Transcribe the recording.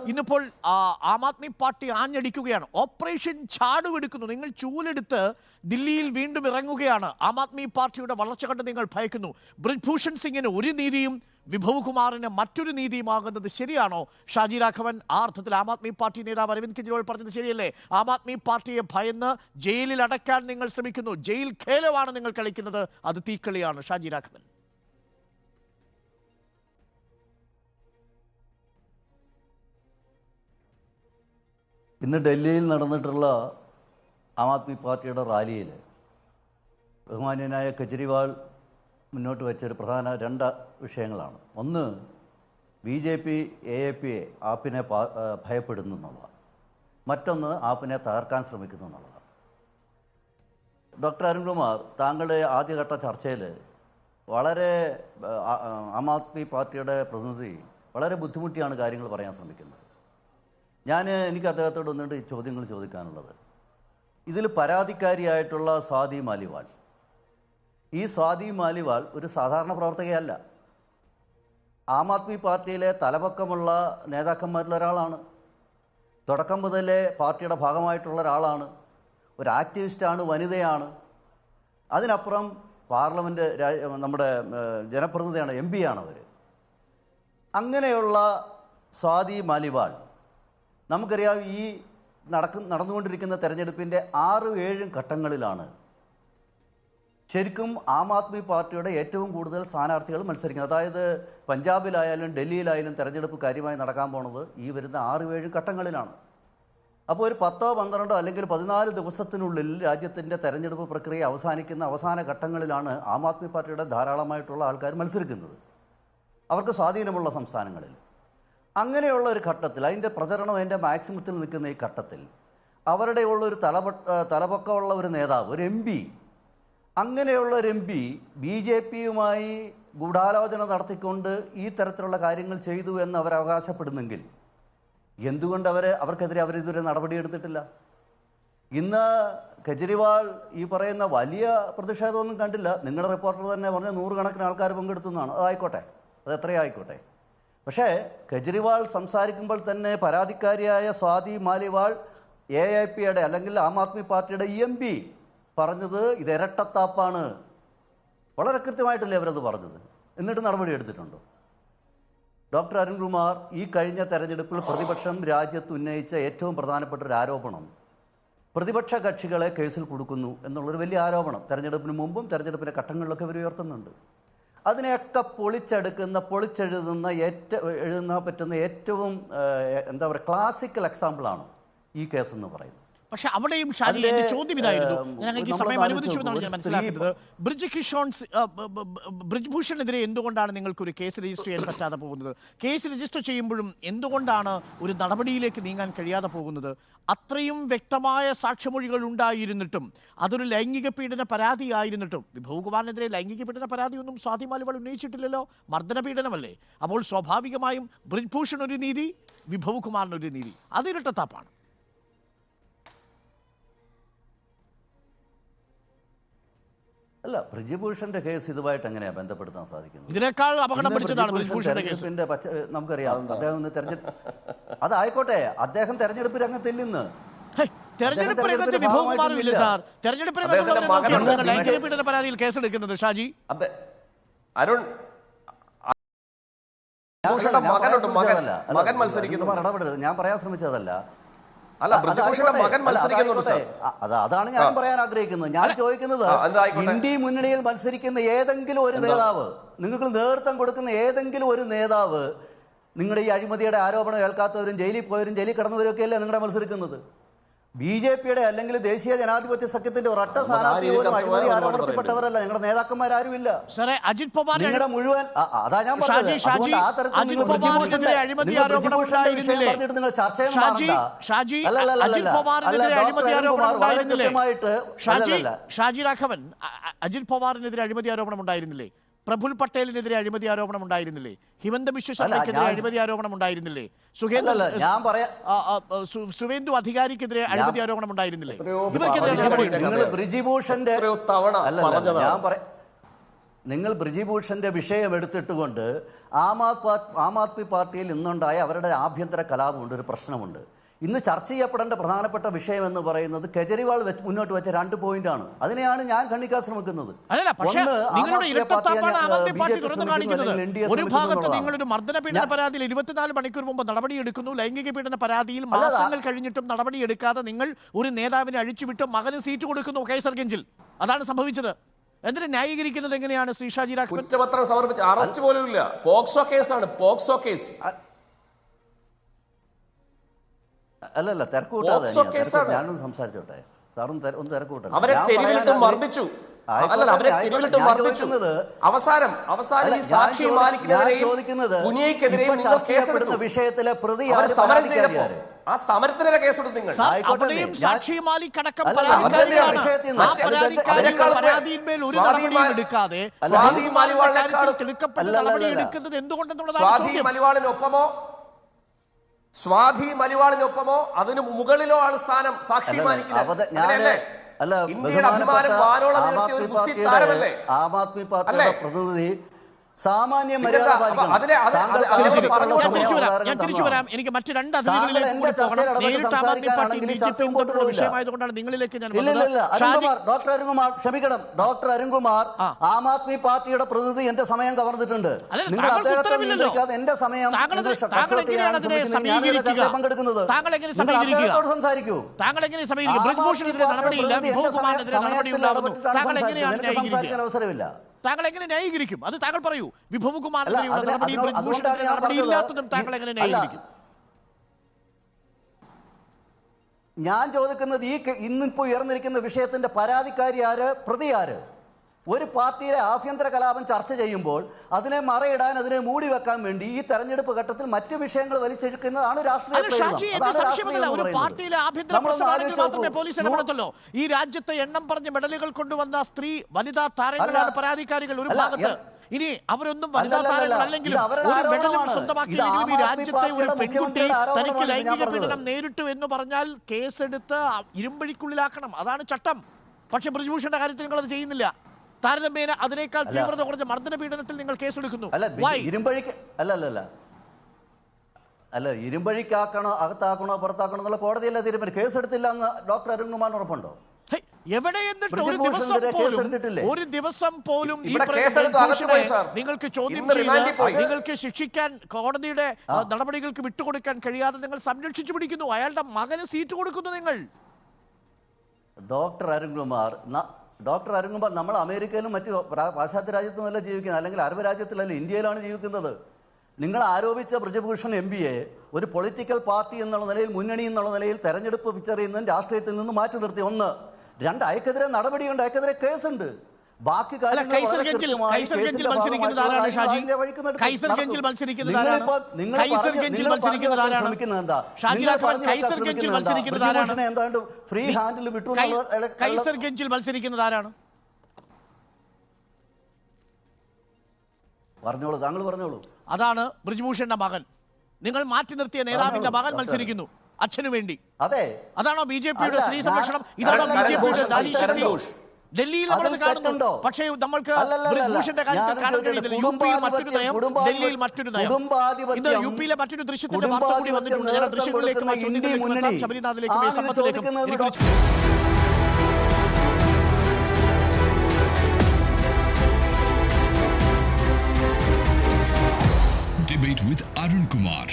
ഇന്നിപ്പോൾ Aam Aadmi party ആഞ്ഞടിക്കുകയാണ്. Operation ചാടുവെടുക്കുന്നു. നിങ്ങൾ ചൂലെടുത്ത് ദില്ലിയിൽ വീണ്ടും ഇറങ്ങുകയാണ്. ആം ആദ്മി പാർട്ടിയുടെ വളർച്ച കണ്ട് നിങ്ങൾ ഭയക്കുന്നു. ബ്രിജ്ഭൂഷൺ സിംഗിന് ഒരു നീതിയും വിഭവ് കുമാറിന് മറ്റൊരു നീതിയുമാകുന്നത് ശരിയാണോ? ഷാജി രാഘവൻ, ആ അർത്ഥത്തിൽ ആം ആദ്മി പാർട്ടി നേതാവ് അരവിന്ദ് കെജ്രിവാൾ പറഞ്ഞത് ശരിയല്ലേ? ആം ആദ്മി പാർട്ടിയെ ഭയന്ന് ജയിലിൽ അടയ്ക്കാൻ നിങ്ങൾ ശ്രമിക്കുന്നു. ജയിൽ ഖേലമാണ് നിങ്ങൾ കളിക്കുന്നത്. അത് തീക്കളിയാണ്. ഷാജി രാഘവൻ. ഇന്ന് ഡൽഹിയിൽ നടന്നിട്ടുള്ള ആം ആദ്മി പാർട്ടിയുടെ റാലിയിൽ ബഹുമാന്യനായ കെജ്രിവാൾ മുന്നോട്ട് വെച്ചൊരു പ്രധാന രണ്ട് വിഷയങ്ങളാണ്. ഒന്ന്, BJP AAP ആപ്പിനെ ഭയപ്പെടുന്നു എന്നുള്ളതാണ്. മറ്റൊന്ന്, ആപ്പിനെ തകർക്കാൻ ശ്രമിക്കുന്നു എന്നുള്ളതാണ്. ഡോക്ടർ അരുൺകുമാർ, താങ്കളുടെ ആദ്യഘട്ട ചർച്ചയിൽ വളരെ ആം ആദ്മി പാർട്ടിയുടെ പ്രതിനിധി വളരെ ബുദ്ധിമുട്ടിയാണ് കാര്യങ്ങൾ പറയാൻ ശ്രമിക്കുന്നത്. എനിക്ക് അദ്ദേഹത്തോട് ഒന്നുകൊണ്ട് ചോദ്യങ്ങൾ ചോദിക്കാനുള്ളത്, ഇതിൽ പരാതിക്കാരിയായിട്ടുള്ള സ്വാതി മാലിവാൾ, ഈ സ്വാതി മാലിവാൾ ഒരു സാധാരണ പ്രവർത്തകയല്ല. ആം ആദ്മി പാർട്ടിയിലെ തലപക്കമുള്ള നേതാക്കന്മാരിൽ ഒരാളാണ്. തുടക്കം മുതലേ പാർട്ടിയുടെ ഭാഗമായിട്ടുള്ള ഒരാളാണ്. ഒരു ആക്ടിവിസ്റ്റാണ്, വനിതയാണ്. അതിനപ്പുറം പാർലമെൻറ്റ് നമ്മുടെ ജനപ്രതിനിധിയാണ്, MP ആണ് അവർ. അങ്ങനെയുള്ള സ്വാതി മാലിവാൾ, നമുക്കറിയാം, ഈ നടന്നുകൊണ്ടിരിക്കുന്ന തെരഞ്ഞെടുപ്പിൻ്റെ 6-7 ഘട്ടങ്ങളിലാണ് ശരിക്കും ആം ആദ്മി പാർട്ടിയുടെ ഏറ്റവും കൂടുതൽ സ്ഥാനാർത്ഥികൾ മത്സരിക്കുന്നത്. അതായത് പഞ്ചാബിലായാലും ഡൽഹിയിലായാലും തെരഞ്ഞെടുപ്പ് കാര്യമായി നടക്കാൻ പോണത് ഈ വരുന്ന 6-7 ഘട്ടങ്ങളിലാണ്. അപ്പോൾ ഒരു 10-12 അല്ലെങ്കിൽ 14 ദിവസത്തിനുള്ളിൽ രാജ്യത്തിൻ്റെ തെരഞ്ഞെടുപ്പ് പ്രക്രിയ അവസാനിക്കുന്ന അവസാന ഘട്ടങ്ങളിലാണ് ആം ആദ്മി പാർട്ടിയുടെ ധാരാളമായിട്ടുള്ള ആൾക്കാർ മത്സരിക്കുന്നത്, അവർക്ക് സ്വാധീനമുള്ള സംസ്ഥാനങ്ങളിൽ. അങ്ങനെയുള്ള ഒരു ഘട്ടത്തിൽ, അതിൻ്റെ പ്രചരണം അതിൻ്റെ മാക്സിമത്തിൽ നിൽക്കുന്ന ഈ ഘട്ടത്തിൽ, അവരുടെ ഉള്ളൊരു തലപക്കമുള്ള ഒരു നേതാവ്, ഒരു MP, അങ്ങനെയുള്ള ഒരു MP BJPയുമായി ഗൂഢാലോചന നടത്തിക്കൊണ്ട് ഈ തരത്തിലുള്ള കാര്യങ്ങൾ ചെയ്തു എന്ന് അവർ അവകാശപ്പെടുന്നെങ്കിൽ എന്തുകൊണ്ട് അവർക്കെതിരെ അവരിതുവരെ നടപടിയെടുത്തിട്ടില്ല? ഇന്ന് കെജ്രിവാൾ ഈ പറയുന്ന വലിയ പ്രതിഷേധമൊന്നും കണ്ടില്ല. നിങ്ങളുടെ റിപ്പോർട്ടർ തന്നെ പറഞ്ഞ 100 കണക്കിന് ആൾക്കാർ പങ്കെടുത്തുന്നതാണ്. അതായിക്കോട്ടെ, അത് എത്രയായിക്കോട്ടെ. പക്ഷേ കെജ്രിവാൾ സംസാരിക്കുമ്പോൾ തന്നെ പരാതിക്കാരിയായ സ്വാതി മാലിവാൾ AAPയുടെ അല്ലെങ്കിൽ ആം ആദ്മി പാർട്ടിയുടെ MP പറഞ്ഞത് ഇത് ഇരട്ടത്താപ്പാണ്. വളരെ കൃത്യമായിട്ടല്ലേ അവരത് പറഞ്ഞത്. എന്നിട്ട് നടപടി എടുത്തിട്ടുണ്ടോ? ഡോക്ടർ അരുൺകുമാർ, ഈ കഴിഞ്ഞ തെരഞ്ഞെടുപ്പിൽ പ്രതിപക്ഷം രാജ്യത്ത് ഉന്നയിച്ച ഏറ്റവും പ്രധാനപ്പെട്ട ഒരു ആരോപണം പ്രതിപക്ഷ കക്ഷികളെ കേസിൽ കൊടുക്കുന്നു എന്നുള്ളൊരു വലിയ ആരോപണം തെരഞ്ഞെടുപ്പിന് മുമ്പും തെരഞ്ഞെടുപ്പിൻ്റെ ഘട്ടങ്ങളിലൊക്കെ ഇവർ ഉയർത്തുന്നുണ്ട്. അതിനെയൊക്കെ എഴുതാൻ പറ്റുന്ന ഏറ്റവും എന്താ പറയുക, ക്ലാസിക്കൽ എക്സാമ്പിളാണ് ഈ കേസ് എന്ന് പറയുന്നത്. പക്ഷെ അവിടെയും ഷാജി, എന്റെ ചോദ്യം ഇതായിരുന്നു, ഞങ്ങൾക്ക് ഈ സമയം അനുവദിച്ചു എന്നാണ് ഞാൻ മനസ്സിലാക്കുന്നത്. ബ്രിജ്ഭൂഷണെതിരെ എന്തുകൊണ്ടാണ് നിങ്ങൾക്കൊരു കേസ് രജിസ്റ്റർ ചെയ്യാൻ പറ്റാതെ പോകുന്നത്? കേസ് രജിസ്റ്റർ ചെയ്യുമ്പോഴും എന്തുകൊണ്ടാണ് ഒരു നടപടിയിലേക്ക് നീങ്ങാൻ കഴിയാതെ പോകുന്നത്? അത്രയും വ്യക്തമായ സാക്ഷിമൊഴികൾ ഉണ്ടായിരുന്നിട്ടും, അതൊരു ലൈംഗിക പീഡന പരാതിയായിരുന്നിട്ടും, വിഭവ് കുമാറിനെതിരെ ലൈംഗിക പീഡന പരാതിയൊന്നും സ്വാതി മാലിവാൾ ഉന്നയിച്ചിട്ടില്ലല്ലോ, മർദ്ദന പീഡനമല്ലേ? അപ്പോൾ സ്വാഭാവികമായും ബ്രിജ്ഭൂഷൺ ഒരു നീതി, വിഭവ് കുമാറിനൊരു നീതി, അത് ഇരട്ടത്താപ്പാണ്. അല്ല, ബ്രിജ്ഭൂഷന്റെ കേസ് ഇതുമായിട്ട് എങ്ങനെയാണ് ബന്ധപ്പെടുത്താൻ സാധിക്കുന്നത്? ഇതിനേക്കാൾ അപകടം പിടിച്ചതാണ് ബ്രിജ്ഭൂഷന്റെ കേസ്. നമുക്കറിയാം, അദ്ദേഹം അതായിക്കോട്ടെ, അദ്ദേഹം തെരഞ്ഞെടുപ്പ് രംഗത്തില്ലെന്ന്. തെരഞ്ഞെടുപ്പ് രംഗത്ത് വിഭവ് കുമാറില്ല സാർ. തെരഞ്ഞെടുപ്പ് രംഗത്ത് ലൈംഗിക പീഡന പരാതിയിൽ കേസെടുക്കുന്നത് ഷാജി. അരുൺ, ഞാൻ പറയാൻ ശ്രമിച്ചതല്ല. അതാണ് ഞാൻ പറയാൻ ആഗ്രഹിക്കുന്നത്. ഞാൻ ചോദിക്കുന്നത്, ഇന്ത്യ മുന്നണിയിൽ മത്സരിക്കുന്ന ഏതെങ്കിലും ഒരു നേതാവ്, നിങ്ങൾക്ക് നേതൃത്വം കൊടുക്കുന്ന ഏതെങ്കിലും ഒരു നേതാവ്, നിങ്ങളുടെ ഈ അഴിമതിയുടെ ആരോപണം ഏൽക്കാത്തവരും ജയിലിൽ പോയവരും ജയിലിൽ കിടന്നവരും ഒക്കെ അല്ലേ നിങ്ങളുടെ മത്സരിക്കുന്നത്? BJPയുടെ അല്ലെങ്കിൽ ദേശീയ ജനാധിപത്യ സഖ്യത്തിന്റെ ഒരൊറ്റ സ്ഥാനാർത്ഥി പോലും അഴിമതി ആരോപണത്തിൽപ്പെട്ടവരല്ല. ഞങ്ങളുടെ നേതാക്കന്മാരാരുമില്ല. നിങ്ങളുടെ മുഴുവൻ അതാ ഞാൻ പറഞ്ഞത്. നിങ്ങൾ ചർച്ച ഷാജി രാഘവൻ, അജിത് പവാറിനെതിരെ അഴിമതി ആരോപണം ഉണ്ടായിരുന്നില്ലേ? പ്രഫുൽ പട്ടേലിനെതിരെ അഴിമതി ആരോപണം ഉണ്ടായിരുന്നില്ലേ? ഹിമന്ത ബിശ്വ ശർമ്മയ്ക്കെതിരെ അഴിമതി ആരോപണം ഉണ്ടായിരുന്നില്ലേ? സുവേന്ദു അധികാരിക്കെതിരെ അഴിമതി ആരോപണം ഉണ്ടായിരുന്നില്ലേ? നിങ്ങൾ ബ്രിജിഭൂഷന്റെ വിഷയം എടുത്തിട്ടുകൊണ്ട് ആം ആദ്മി പാർട്ടിയിൽ ഇന്നുണ്ടായ അവരുടെ ആഭ്യന്തര കലാപമുണ്ട്, ഒരു പ്രശ്നമുണ്ട്. ഇന്ന് ചർച്ച ചെയ്യപ്പെടേണ്ട പ്രധാനപ്പെട്ട വിഷയം എന്ന് പറയുന്നത് കെജ്രിവാൾ മുന്നോട്ട് വെച്ച 2 പോയിന്റാണ്. അതിനെയാണ് ഞാൻ ഖണ്ഡിക്കാൻ ശ്രമിക്കുന്നത്. അതല്ല, പക്ഷേ നിങ്ങളുടെ ഇരട്ടത്താപ്പാണ് ആം ആദ്മി പാർട്ടി തുറന്നു കാണിക്കുന്നത്. ഒരു ഭാഗത്ത് നിങ്ങളൊരു മർദ്ദന പീഡന പരാതിയിൽ 24 മണിക്കൂർ മുമ്പ് നടപടിയെടുക്കുന്നു, ലൈംഗിക പീഡന പരാതിയിൽ മാസങ്ങൾ കഴിഞ്ഞിട്ടും നടപടിയെടുക്കാതെ നിങ്ങൾ ഒരു നേതാവിനെ അഴിച്ചുവിട്ട് മകന് സീറ്റ് കൊടുക്കുന്നു കൈസർഗഞ്ചിൽ. അതാണ് സംഭവിച്ചത്. എന്തിനു ന്യായീകരിക്കുന്നത് എങ്ങനെയാണ് ശ്രീ ഷാജി രാഘവൻ? കുറ്റപത്രം സമർപ്പിച്ച അറസ്റ്റ് പോലും ഇല്ല. പോക്സോ കേസാണ്, പോക്സോ കേസ്. അല്ലല്ല, തിരക്കൂട്ടാതെ ഞാനൊന്ന് സംസാരിച്ചോട്ടെ. സാറും ഒന്ന് തിരക്കൂട്ടെ. അവരെ തെരുവിലിട്ടും മർദ്ദിച്ചു. അല്ലല്ല, അവരെ തെരുവിലിട്ടും മർദ്ദിച്ചു. അവസാനം ഈ സാക്ഷി മാലിക്കിനെതിരെയും പുനിയയ്ക്കെതിരെയും നിങ്ങൾ കേസെടുത്ത വിഷയത്തിലെ പ്രതി സമരം ചെയ്തപ്പോ ആ സമരത്തിനെതിരെ കേസെടുത്തു നിങ്ങൾ. അവിടെയും സാക്ഷി മാലിക് അടക്കം സ്വാതി മലിവാളിനൊപ്പമോ അതിന് മുകളിലോ ആണ് സ്ഥാനം സാക്ഷി മാലിക്കിന്. ഇന്ത്യയുടെ അഭിമാനം വാനോളം നിർത്തിയ ഒരു ഗുസ്തി താരമല്ലേ ആം ആദ്മി പാർട്ടിയുടെ പ്രതിനിധി. സാമാന്യ മര്യാദ ഞാൻ തിരിച്ചു വരാം. എനിക്ക് മറ്റു 2 അതിഥികളിലേക്ക് കൂടി പോകണം. നേരിട്ട് ആം ആദ്മി പാർട്ടി ബിജെപിയുടെ വിഷയമായതുകൊണ്ടാണ് നിങ്ങളിലേക്ക് ഞാൻ ഡോക്ടർ അരുൺകുമാർ, ക്ഷമിക്കണം, ഡോക്ടർ അരുൺകുമാർ ആം ആദ്മി പാർട്ടിയുടെ പ്രതിനിധി എന്റെ സമയം കവർന്നിട്ടുണ്ട്. നിങ്ങൾ അദ്ദേഹത്തെ എന്റെ സമയം പങ്കെടുക്കുന്നത് സംസാരിക്കൂ. താങ്കൾ എങ്ങനെ ബ്രിജ്ഭൂഷണെതിരെ നടപടിയില്ല, വിഭവകുമാറിനെതിരെ നടപടി ഉണ്ടാകുന്നു, താങ്കൾ എങ്ങനെയാണ് ന്യായീകരിക്കുക? അവസരമില്ല. താങ്കൾ എങ്ങനെ ന്യായീകരിക്കും? അത് താങ്കൾ പറയൂ. വിഭവകുമാറിനെതിരെയുള്ള നടപടിയും ബ്രിജ്ഭൂഷണെതിരെ നടപടിയില്ലാത്തതും താങ്കൾ എങ്ങനെ ന്യായീകരിക്കും? ഞാൻ ചോദിക്കുന്നത് ഇന്നിപ്പോ ഉയർന്നിരിക്കുന്ന വിഷയത്തിന്റെ പരാതിക്കാരി ആര്, പ്രതി ആര്? ഒരു പാർട്ടിയിലെ ആഭ്യന്തര കലാപം ചർച്ച ചെയ്യുമ്പോൾ അതിനെ മറയിടാൻ, അതിനെ മൂടി വെക്കാൻ വേണ്ടി ഈ തെരഞ്ഞെടുപ്പ് ഘട്ടത്തിൽ മറ്റു വിഷയങ്ങൾ വലിച്ചെടുക്കുന്നതാണ് രാഷ്ട്രീയ. ഈ രാജ്യത്തെ എണ്ണം പറഞ്ഞ മെഡലുകൾ കൊണ്ടുവന്ന സ്ത്രീ വനിതാ താരങ്ങളാണ് പരാതിക്കാരികൾ ഒരു ഭാഗത്ത്. ഇനി അവരൊന്നും വനിതാ താരങ്ങളല്ലെങ്കിലും ഒരു മെഡലും സ്വന്തമാക്കിയെങ്കിലും ഈ രാജ്യത്തെ ഒരു പെൺകുട്ടി തനിക്ക് ലൈംഗിക പീഡനം നേരിട്ടു എന്ന് പറഞ്ഞാൽ കേസെടുത്ത് ഇരുമ്പഴിക്കുള്ളിലാക്കണം. അതാണ് ചട്ടം. പക്ഷെ ബ്രിജ്ഭൂഷന്റെ കാര്യത്തിൽ നിങ്ങൾ അത് ചെയ്യുന്നില്ല. താരതമ്യേന അതിനേക്കാൾ തീവ്രത കുറഞ്ഞ മർദ്ദന പീഡനത്തിൽ നിങ്ങൾ കേസെടുക്കുന്നു. ഇരുമ്പഴിക്കാക്കണോ, അകത്താക്കണോ, പുറത്താക്കണോ എന്നുള്ള കോടതിയല്ല തീരുമാനം. കേസെടുത്തില്ല എന്ന് ഡോക്ടർ അരുൺകുമാറിന് ഉറപ്പുണ്ടോ? എവിടെ എന്നിട്ട് ഒരു ദിവസം പോലും നിങ്ങൾക്ക് ചോദ്യം ചെയ്യാൻ, നിങ്ങൾക്ക് ശിക്ഷിക്കാൻ, കോടതിയുടെ നടപടികൾക്ക് വിട്ടുകൊടുക്കാൻ കഴിയാതെ നിങ്ങൾ സംരക്ഷിച്ചു പിടിക്കുന്നു. അയാളുടെ മകന് സീറ്റ് കൊടുക്കുന്നു നിങ്ങൾ. ഡോക്ടർ അരുൺകുമാർ, നമ്മൾ അമേരിക്കയിലും മറ്റു പാശ്ചാത്യ രാജ്യത്തുമല്ല ജീവിക്കുന്നത്, അല്ലെങ്കിൽ അറബ് രാജ്യത്തിലല്ല, ഇന്ത്യയിലാണ് ജീവിക്കുന്നത്. നിങ്ങൾ ആരോപിച്ച ബ്രിജഭൂഷൺ MPയെ ഒരു പൊളിറ്റിക്കൽ പാർട്ടി എന്നുള്ള നിലയിൽ, മുന്നണി എന്നുള്ള നിലയിൽ തെരഞ്ഞെടുപ്പ് പിക്ചർ ചെയ്യുന്നതിന് രാഷ്ട്രീയത്തിൽ നിന്ന് മാറ്റി നിർത്തി. 1. 2, അയക്കെതിരെ നടപടിയുണ്ട്, അയക്കെതിരെ കേസുണ്ട്. ബാക്കി കൈസർഗഞ്ചിൽ മത്സരിക്കുന്നത് ആരാണ് ഷാജി? കൈസർഗഞ്ചിൽ മത്സരിക്കുന്നത് ആരാണ്? ഫ്രീ ഹാൻഡിൽ വിട്ടു. കൈസർഗഞ്ചിൽ മത്സരിക്കുന്നത് ആരാണ്? പറഞ്ഞോളൂ, താങ്കൾ പറഞ്ഞോളൂ. അതാണ് ബ്രിജ്ഭൂഷന്റെ മകൻ. നിങ്ങൾ മാറ്റി നിർത്തിയ നേതാവിന്റെ മകൻ മത്സരിക്കുന്നു അച്ഛനു വേണ്ടി. അതെ, അതാണോ BJPയുടെ സ്ത്രീ സംരക്ഷണം? ഇതാണോ BJPയുടെ നാരി ശക്തി? ഡൽഹിയിൽ നമ്മൾ കാണുന്നുണ്ടോ? പക്ഷേ നമ്മൾക്ക് ബ്രിജ്ഭൂഷന്റെ കാര്യത്തിൽ കാണാൻ കഴിയുന്നില്ല. യുപിയിൽ മറ്റൊരു നയം, ഡൽഹിയിൽ മറ്റൊരു നയം. ഇത് യുപിയിലെ മറ്റൊരു ദൃശ്യത്തിന്റെ വാർത്ത കൂടി വന്നിട്ടുണ്ട്. ഞാൻ ദൃശ്യങ്ങളിലേക്കും ശബരിനാഥിലേക്കും സമ്പത്തിലേക്കും Debate with Arun Kumar.